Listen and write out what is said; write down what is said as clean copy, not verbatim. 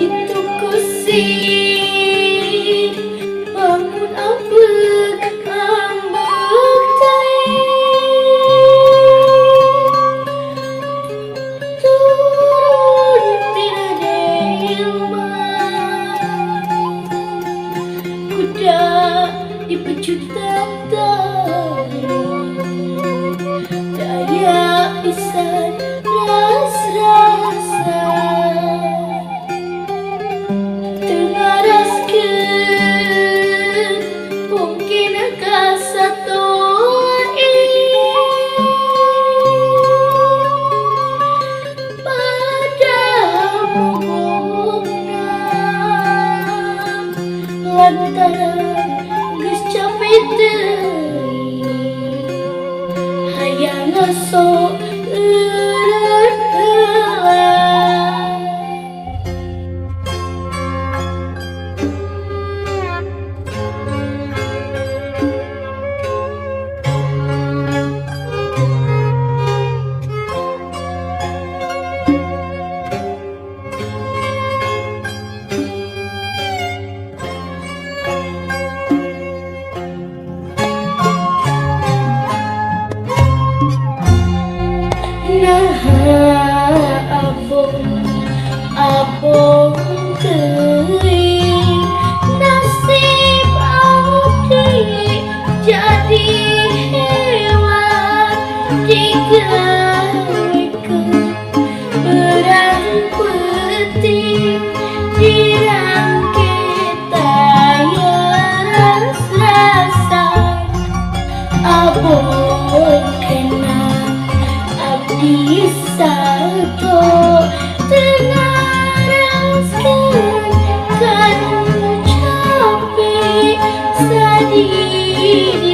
Itu kusik bangun ambek ambek tai turun tidak delman kuda dipecut tantang daya pisan ras-rasa mungkin kasatoi pada hubungan lantaran geus capek deui hayang sok abong teuing nasib abdi jadi hewan digerekeun berang peting dirangkit aya rasa abong kena abdi sato tengaraskeun kan capek sadidi